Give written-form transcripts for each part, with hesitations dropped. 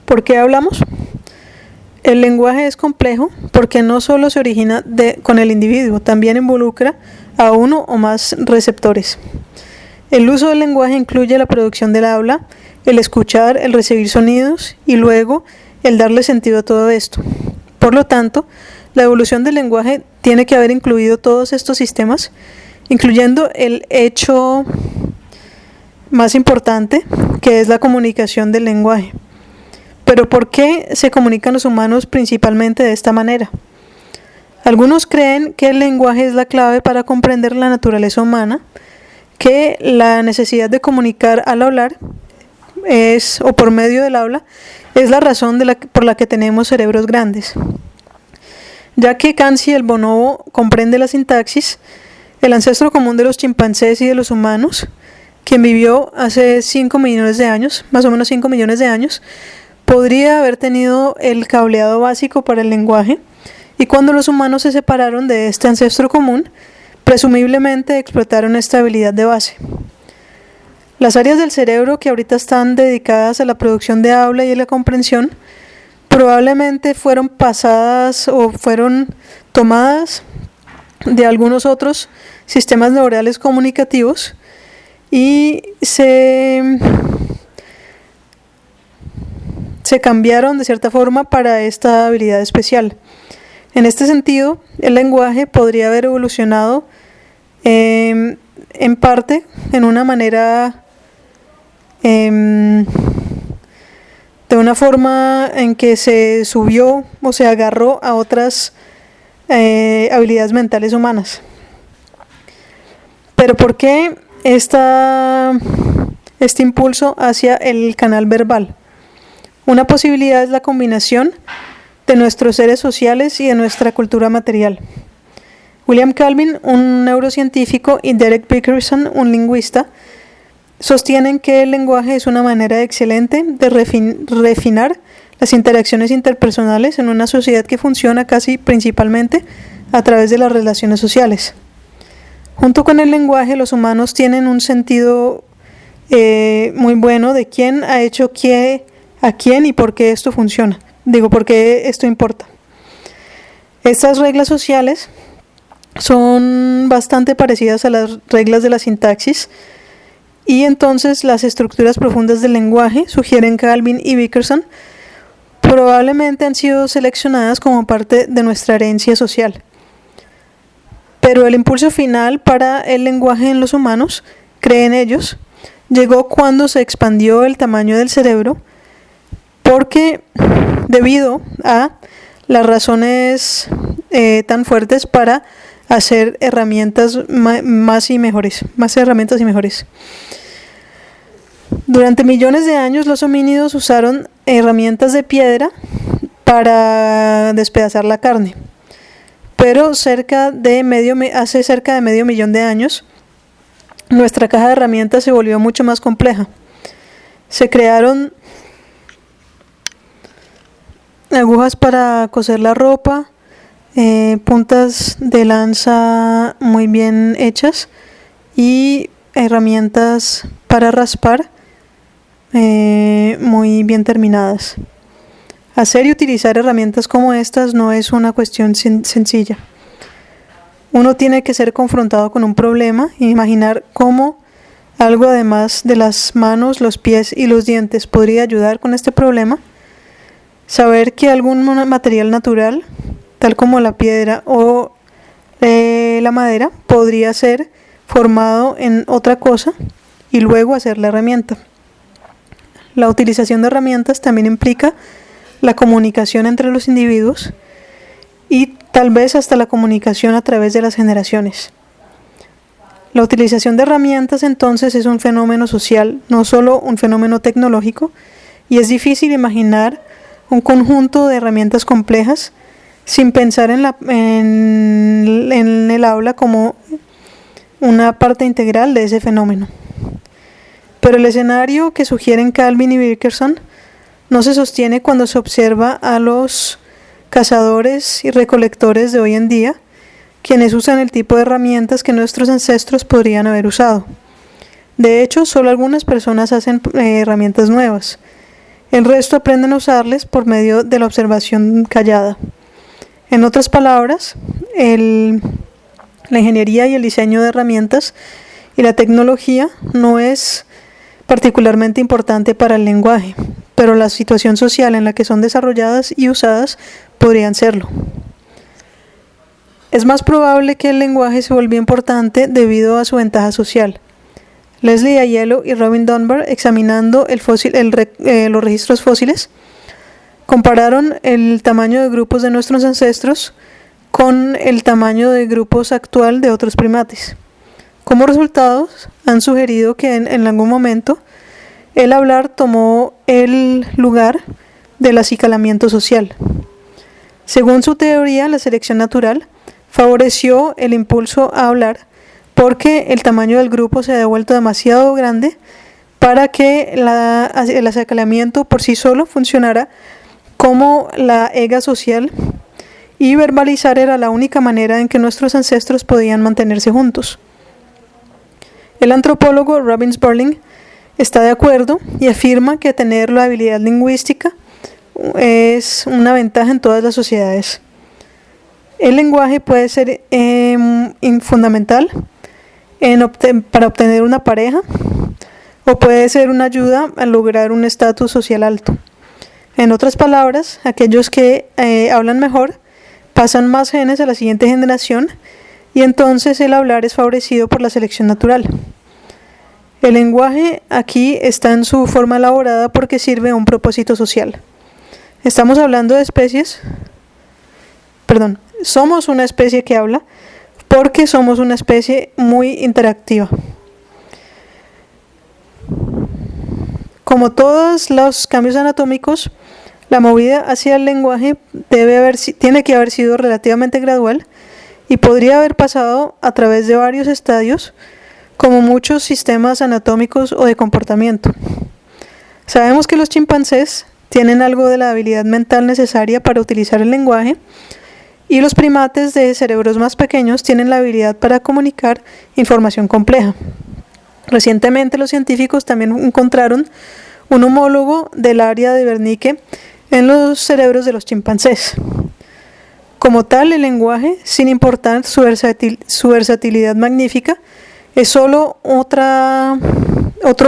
¿Por qué hablamos? El lenguaje es complejo porque no solo se origina con el individuo, también involucra a uno o más receptores. El uso del lenguaje incluye la producción del habla, el escuchar, el recibir sonidos y luego el darle sentido a todo esto. Por lo tanto, la evolución del lenguaje tiene que haber incluido todos estos sistemas, incluyendo el hecho más importante, que es la comunicación del lenguaje. Pero ¿por qué se comunican los humanos principalmente de esta manera? Algunos creen que el lenguaje es la clave para comprender la naturaleza humana, que la necesidad de comunicar al hablar o por medio del habla es la razón por la que tenemos cerebros grandes. Ya que Kansi el bonobo comprende la sintaxis, el ancestro común de los chimpancés y de los humanos, quien vivió hace 5 millones de años, más o menos 5 millones de años, podría haber tenido el cableado básico para el lenguaje, y cuando los humanos se separaron de este ancestro común, presumiblemente explotaron esta habilidad de base. Las áreas del cerebro que ahorita están dedicadas a la producción de habla y a la comprensión, probablemente fueron pasadas o fueron tomadas de algunos otros sistemas neurales comunicativos y se cambiaron de cierta forma para esta habilidad especial. En este sentido, el lenguaje podría haber evolucionado en parte en una manera, de una forma en que se subió o se agarró a otras habilidades mentales humanas. Pero ¿por qué este impulso hacia el canal verbal? Una posibilidad es la combinación de nuestros seres sociales y de nuestra cultura material. William Calvin, un neurocientífico, y Derek Bickerson, un lingüista, sostienen que el lenguaje es una manera excelente de refinar las interacciones interpersonales en una sociedad que funciona casi principalmente a través de las relaciones sociales. Junto con el lenguaje, los humanos tienen un sentido muy bueno de quién ha hecho qué a quién y por qué esto funciona. Por qué esto importa. Estas reglas sociales son bastante parecidas a las reglas de la sintaxis, y entonces las estructuras profundas del lenguaje, sugieren Calvin y Bickerson, probablemente han sido seleccionadas como parte de nuestra herencia social. Pero el impulso final para el lenguaje en los humanos, creen ellos, llegó cuando se expandió el tamaño del cerebro, porque debido a las razones tan fuertes para hacer herramientas más herramientas y mejores. Durante millones de años los homínidos usaron herramientas de piedra para despedazar la carne, pero hace cerca de medio millón de años nuestra caja de herramientas se volvió mucho más compleja. Se crearon agujas para coser la ropa, puntas de lanza muy bien hechas y herramientas para raspar muy bien terminadas. Hacer y utilizar herramientas como estas no es una cuestión sencilla. Uno tiene que ser confrontado con un problema e imaginar cómo algo además de las manos, los pies y los dientes podría ayudar con este problema. Saber que algún material natural, tal como la piedra o la madera, podría ser formado en otra cosa y luego hacer la herramienta. La utilización de herramientas también implica la comunicación entre los individuos y tal vez hasta la comunicación a través de las generaciones. La utilización de herramientas entonces es un fenómeno social, no solo un fenómeno tecnológico, y es difícil imaginar un conjunto de herramientas complejas sin pensar en el habla como una parte integral de ese fenómeno. Pero el escenario que sugieren Calvin y Bickerson no se sostiene cuando se observa a los cazadores y recolectores de hoy en día, quienes usan el tipo de herramientas que nuestros ancestros podrían haber usado. De hecho, solo algunas personas hacen herramientas nuevas, El resto aprenden a usarles por medio de la observación callada. En otras palabras, la ingeniería y el diseño de herramientas y la tecnología no es particularmente importante para el lenguaje, pero la situación social en la que son desarrolladas y usadas podrían serlo. Es más probable que el lenguaje se volviera importante debido a su ventaja social. Leslie Aiello y Robin Dunbar, examinando los registros fósiles, compararon el tamaño de grupos de nuestros ancestros con el tamaño de grupos actual de otros primates. Como resultado, han sugerido que en algún momento el hablar tomó el lugar del acicalamiento social. Según su teoría, la selección natural favoreció el impulso a hablar porque el tamaño del grupo se ha vuelto demasiado grande para que el acicalamiento por sí solo funcionara como la ega social, y verbalizar era la única manera en que nuestros ancestros podían mantenerse juntos. El antropólogo Robin Sperling está de acuerdo y afirma que tener la habilidad lingüística es una ventaja en todas las sociedades. El lenguaje puede ser fundamental para obtener una pareja, o puede ser una ayuda a lograr un estatus social alto. En otras palabras, aquellos que hablan mejor pasan más genes a la siguiente generación, y entonces el hablar es favorecido por la selección natural. El lenguaje aquí está en su forma elaborada porque sirve a un propósito social. Estamos hablando de somos una especie que habla porque somos una especie muy interactiva. Como todos los cambios anatómicos, la movida hacia el lenguaje tiene que haber sido relativamente gradual y podría haber pasado a través de varios estadios, como muchos sistemas anatómicos o de comportamiento. Sabemos que los chimpancés tienen algo de la habilidad mental necesaria para utilizar el lenguaje, y los primates de cerebros más pequeños tienen la habilidad para comunicar información compleja. Recientemente los científicos también encontraron un homólogo del área de Wernicke en los cerebros de los chimpancés. Como tal, el lenguaje, sin importar su versatilidad magnífica, es solo otro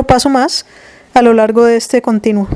paso más a lo largo de este continuo.